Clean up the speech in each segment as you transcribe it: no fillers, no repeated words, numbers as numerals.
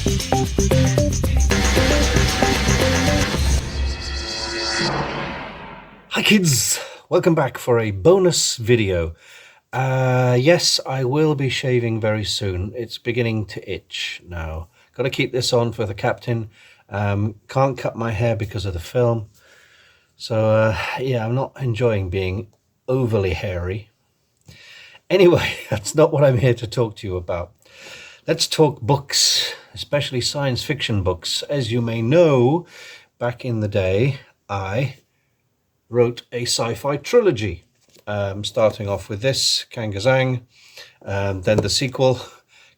Hi kids, welcome back for a bonus video. Yes, I will be shaving very soon. It's beginning to itch now. Got to keep this on for the captain. Can't cut my hair because of the film. So yeah, I'm not enjoying being overly hairy. Anyway, that's not what I'm here to talk to you about. Let's talk books, especially science fiction books. As you may know, back in the day, I wrote a sci-fi trilogy, starting off with this, Kangazang, then the sequel,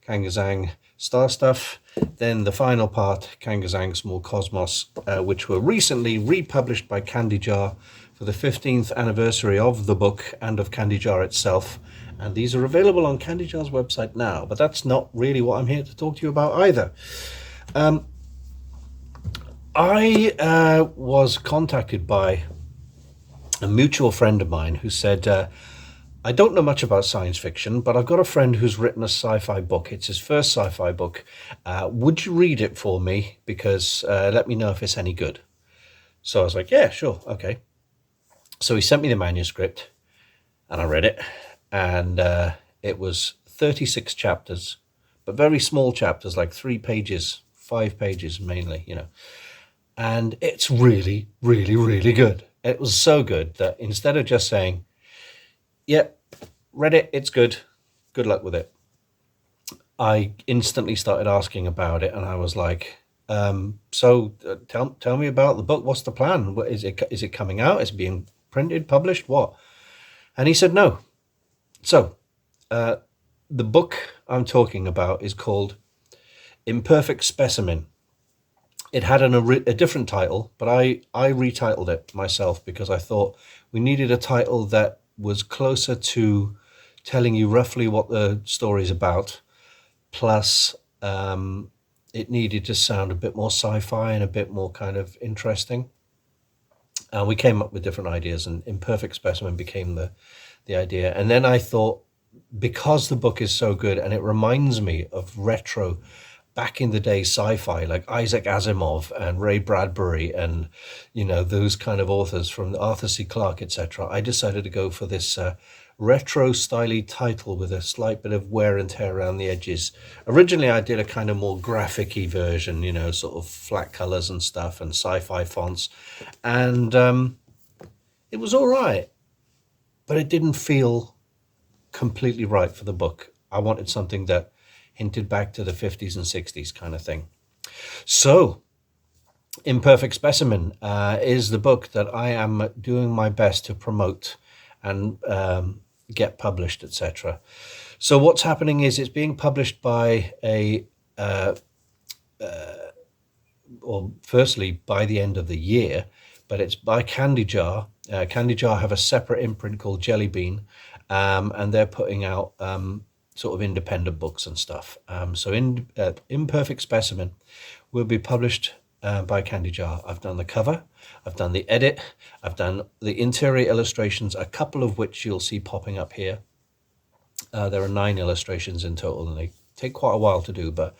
Kangazang Star Stuff, then the final part, Kangazang Small Cosmos, which were recently republished by Candy Jar for the 15th anniversary of the book and of Candy Jar itself. And these are available on Candy Jar's website now, but that's not really what I'm here to talk to you about either. I was contacted by a mutual friend of mine who said, I don't know much about science fiction, but I've got a friend who's written a sci-fi book. It's his first sci-fi book. Would you read it for me? Because let me know if it's any good. So I was like, yeah, sure, okay. So he sent me the manuscript and I read it. And it was 36 chapters, but very small chapters, like 3 pages, 5 pages mainly, you know. And it's really, really, really good. It was so good that instead of just saying, yep, read it, it's good, good luck with it, I instantly started asking about it. And I was like, so tell me about the book. What's the plan? What, is it coming out? Is it being printed, published, what? And he said, no. So the book I'm talking about is called Imperfect Specimen. It had a different title, but I retitled it myself because I thought we needed a title that was closer to telling you roughly what the story's about, plus it needed to sound a bit more sci-fi and a bit more kind of interesting. And we came up with different ideas, and Imperfect Specimen became the idea. And then I thought, because the book is so good and it reminds me of retro back in the day sci-fi, like Isaac Asimov and Ray Bradbury and, you know, those kind of authors from Arthur C. Clarke, etc., I decided to go for this retro styly title with a slight bit of wear and tear around the edges. Originally I did a kind of more graphic-y version, you know, sort of flat colors and stuff and sci-fi fonts, and it was all right, but it didn't feel completely right for the book. I wanted something that hinted back to the 50s and 60s kind of thing. So Imperfect Specimen is the book that I am doing my best to promote and get published, etc. So what's happening is it's being published by or firstly by the end of the year, but it's by Candy Jar. Candy Jar have a separate imprint called Jelly Bean, and they're putting out sort of independent books and stuff. So Imperfect Specimen will be published by Candy Jar. I've done the cover, I've done the edit, I've done the interior illustrations, a couple of which you'll see popping up here. There are 9 illustrations in total, and they take quite a while to do, but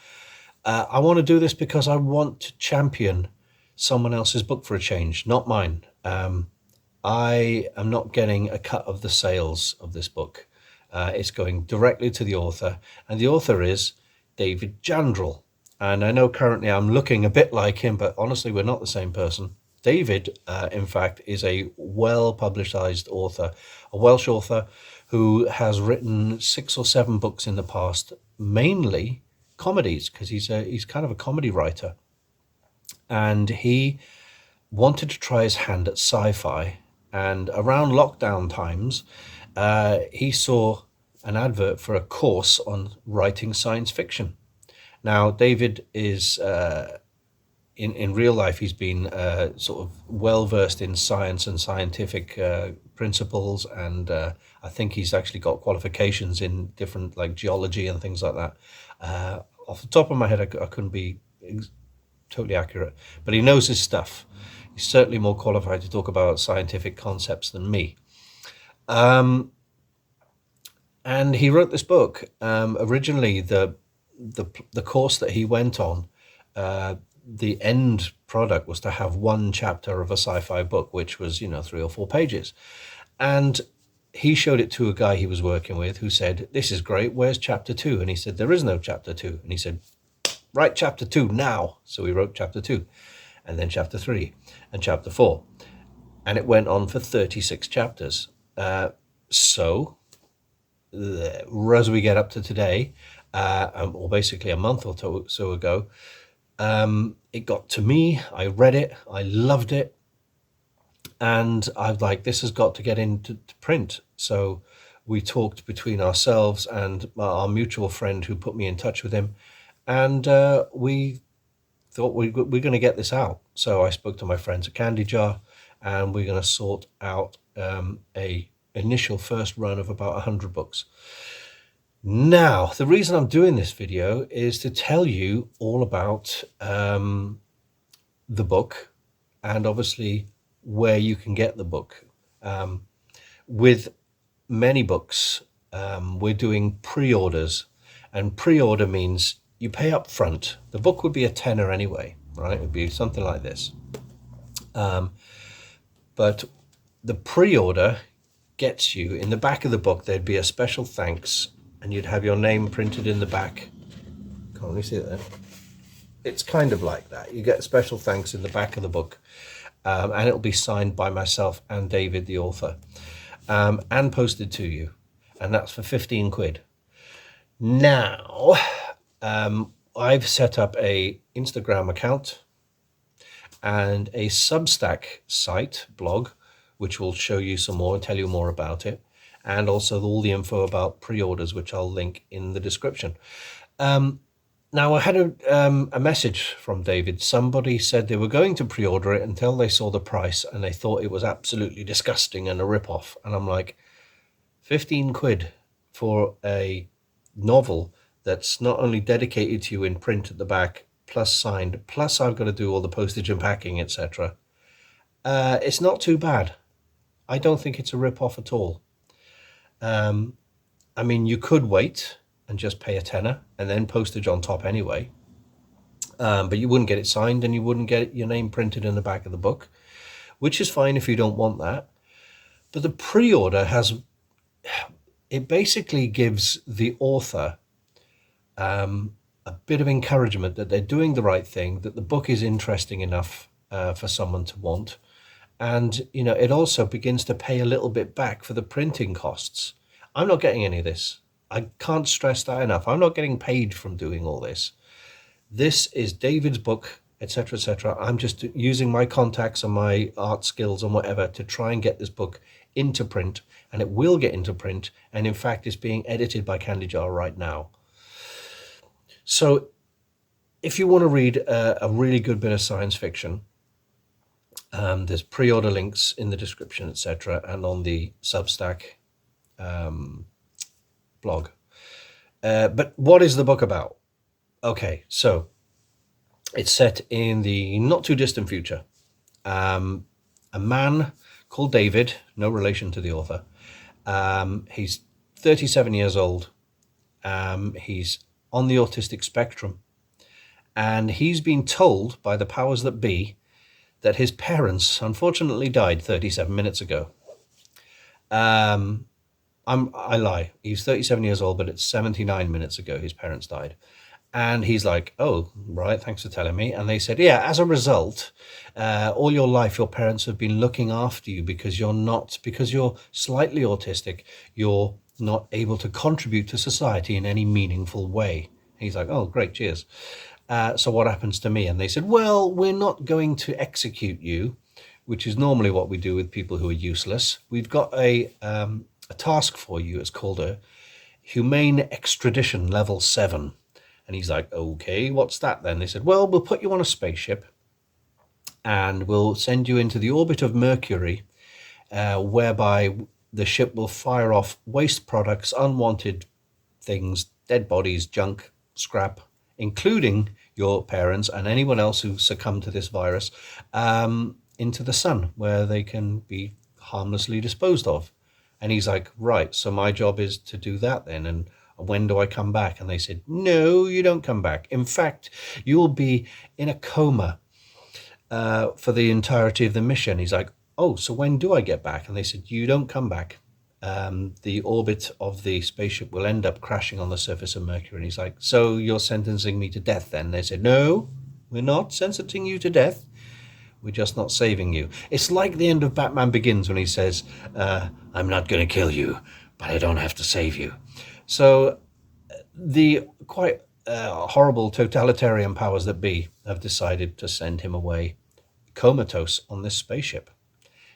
I want to do this because I want to champion someone else's book for a change, not mine. I am not getting a cut of the sales of this book. It's going directly to the author, and the author is David Jandrell. And I know currently I'm looking a bit like him, but honestly, we're not the same person. David, in fact, is a well-publicized author, a Welsh author who has written 6 or 7 books in the past, mainly comedies, because he's kind of a comedy writer. And he wanted to try his hand at sci-fi. And around lockdown times, he saw an advert for a course on writing science fiction. Now, David is, in real life, he's been sort of well-versed in science and scientific principles, and I think he's actually got qualifications in different, like, geology and things like that. Off the top of my head, I couldn't be totally accurate, but he knows his stuff. He's certainly more qualified to talk about scientific concepts than me. And he wrote this book. Originally, the course that he went on the end product was to have one chapter of a sci-fi book, which was, 3 or 4 pages. And he showed it to a guy he was working with who said, "This is great, where's chapter 2?" And he said, "There is no chapter 2. And he said, "Write chapter 2 now." So we wrote chapter 2, and then chapter 3, and chapter 4. And it went on for 36 chapters. So as we get up to today, or basically a month or so ago, it got to me. I read it. I loved it. And I was like, this has got to get into print. So we talked between ourselves and our mutual friend who put me in touch with him. And we thought we're going to get this out. So I spoke to my friends at Candy Jar, and we're going to sort out a initial first run of about 100 books. Now, the reason I'm doing this video is to tell you all about the book, and obviously where you can get the book. With many books, we're doing pre-orders, and pre-order means you pay up front. The book would be a tenner anyway, right? It would be something like this. But the pre-order gets you, in the back of the book, there'd be a special thanks, and you'd have your name printed in the back. Can't really see it there. It's kind of like that. You get special thanks in the back of the book, and it'll be signed by myself and David, the author, and posted to you. And that's for 15 quid. Now, I've set up a Instagram account and a Substack site, blog, which will show you some more and tell you more about it. And also all the info about pre-orders, which I'll link in the description. Now, I had a message from David. Somebody said they were going to pre-order it until they saw the price and they thought it was absolutely disgusting and a rip-off. And I'm like, 15 quid for a novel that's not only dedicated to you in print at the back, plus signed, plus I've got to do all the postage and packing, etc. It's not too bad. I don't think it's a rip-off at all. I mean, you could wait and just pay a tenner and then postage on top anyway. But you wouldn't get it signed and you wouldn't get your name printed in the back of the book, which is fine if you don't want that. But the pre-order it basically gives the author a bit of encouragement that they're doing the right thing, that the book is interesting enough for someone to want. And, it also begins to pay a little bit back for the printing costs. I'm not getting any of this. I can't stress that enough. I'm not getting paid from doing all this. This is David's book, etc., etc. I'm just using my contacts and my art skills and whatever to try and get this book into print, and it will get into print. And in fact, it's being edited by Candy Jar right now. So if you want to read a really good bit of science fiction, there's pre-order links in the description, etc., and on the Substack blog. But what is the book about? Okay, so it's set in the not too distant future. A man called David, no relation to the author. He's 37 years old. He's on the autistic spectrum, and he's been told by the powers that be that his parents unfortunately died 37 minutes ago. I lie. He's 37 years old, but it's 79 minutes ago his parents died. And he's like, "Oh, right, thanks for telling me." And they said, "Yeah, as a result, all your life your parents have been looking after you because you're slightly autistic, you're not able to contribute to society in any meaningful way." He's like, "Oh, great, cheers. So what happens to me?" And they said, "Well, we're not going to execute you," which is normally what we do with people who are useless. "We've got a task for you. It's called a humane extradition level 7. And he's like, "Okay, what's that then?" They said, "Well, we'll put you on a spaceship and we'll send you into the orbit of Mercury, whereby the ship will fire off waste products, unwanted things, dead bodies, junk, scrap, including your parents and anyone else who succumbed to this virus, into the sun where they can be harmlessly disposed of." And he's like, "Right, so my job is to do that then." And When do I come back? And they said, no, you don't come back. In fact, you'll be in a coma for the entirety of the mission. He's like, oh, so when do I get back? And they said, you don't come back. The orbit of the spaceship will end up crashing on the surface of Mercury. And he's like, so you're sentencing me to death then? They said, no, we're not sentencing you to death. We're just not saving you. It's like the end of Batman Begins when he says, I'm not going to kill you, but I don't have to save you. So the quite horrible totalitarian powers that be have decided to send him away comatose on this spaceship.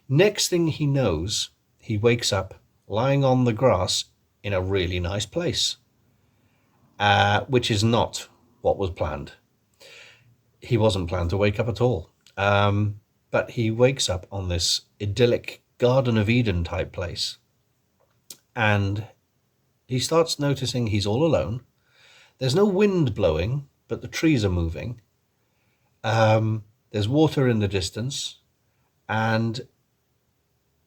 Next thing he knows, he wakes up lying on the grass in a really nice place, which is not what was planned. He wasn't planned to wake up at all. But he wakes up on this idyllic Garden of Eden type place, and he starts noticing he's all alone. There's no wind blowing, but the trees are moving. There's water in the distance, and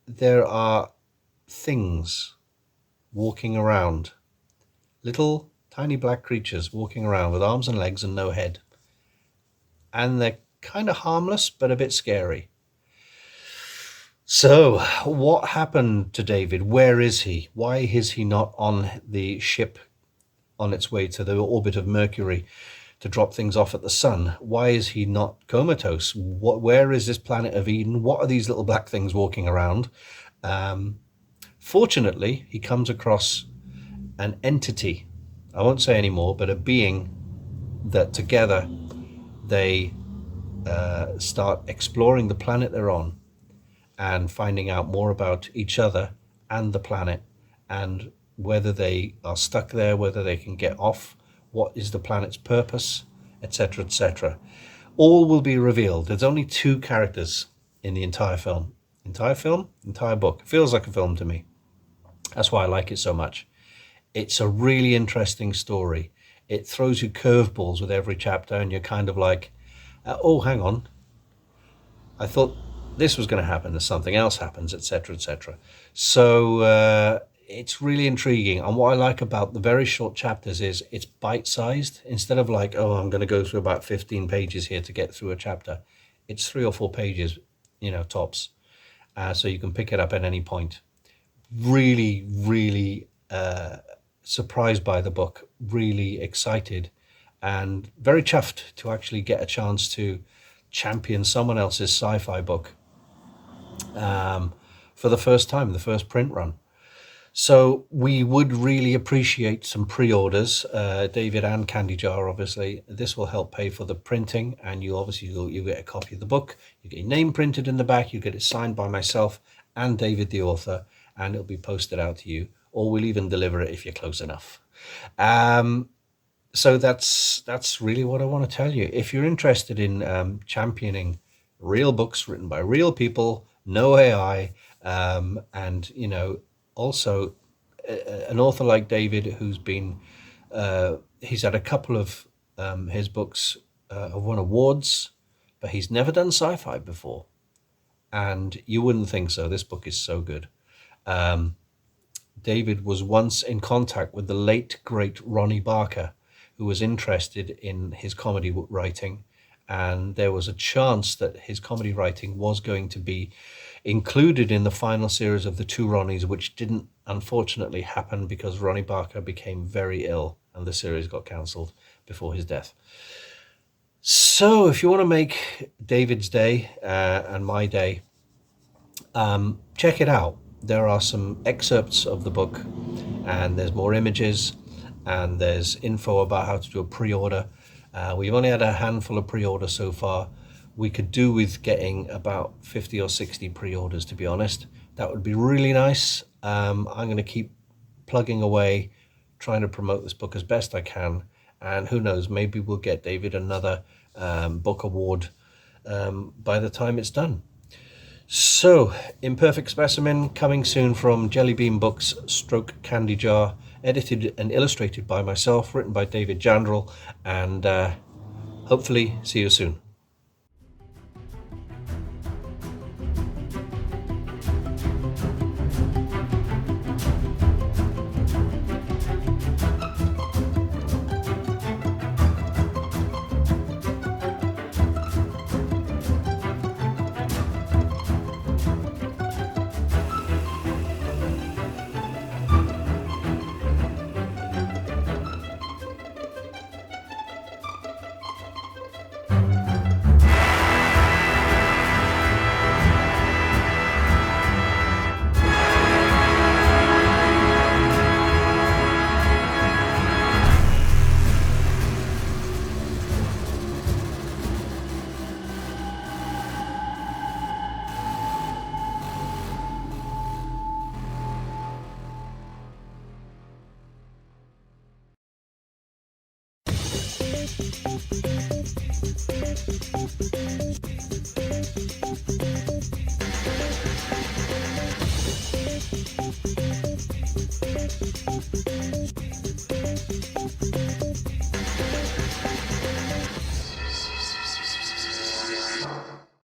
there are things walking around, little tiny black creatures walking around with arms and legs and no head. And they're kind of harmless, but a bit scary. So what happened to David? Where is he? Why is he not on the ship on its way to the orbit of Mercury to drop things off at the sun? Why is he not comatose? Where is this planet of Eden? What are these little black things walking around? Fortunately, he comes across an entity. I won't say any more, but a being that together they start exploring the planet they're on and finding out more about each other and the planet, and whether they are stuck there, whether they can get off, what is the planet's purpose, etc., etc. All will be revealed. There's only 2 characters in the entire film. Entire book. It feels like a film to me. That's why I like it so much. It's a really interesting story. It throws you curveballs with every chapter, and you're kind of like, oh, hang on. I thought this was going to happen, and something else happens, etc., etc. So it's really intriguing. And what I like about the very short chapters is it's bite-sized. Instead of like, oh, I'm going to go through about 15 pages here to get through a chapter, it's 3 or 4 pages, tops. So you can pick it up at any point. Really, really surprised by the book, really excited, and very chuffed to actually get a chance to champion someone else's sci-fi book for the first time, the first print run. So we would really appreciate some pre-orders, David and Candy Jar, obviously. This will help pay for the printing, and you get a copy of the book. You get your name printed in the back. You get it signed by myself and David, the author, and it'll be posted out to you, or we'll even deliver it if you're close enough. So that's really what I want to tell you. If you're interested in championing real books written by real people, no AI, and also an author like David, who's been he's had a couple of his books have won awards, but he's never done sci-fi before, and you wouldn't think so. This book is so good. David was once in contact with the late great Ronnie Barker, who was interested in his comedy writing, and there was a chance that his comedy writing was going to be included in the final series of the 2 Ronnies, which didn't unfortunately happen because Ronnie Barker became very ill and the series got cancelled before his death. So if you want to make David's day and my day, check it out. There are some excerpts of the book, and there's more images, and there's info about how to do a pre-order. We've only had a handful of pre-orders so far. We could do with getting about 50 or 60 pre-orders, to be honest. That would be really nice. I'm going to keep plugging away, trying to promote this book as best I can. And who knows, maybe we'll get David another book award by the time it's done. So, Imperfect Specimen, coming soon from Jellybean Books / Candy Jar, edited and illustrated by myself, written by David Jandrell, and hopefully see you soon.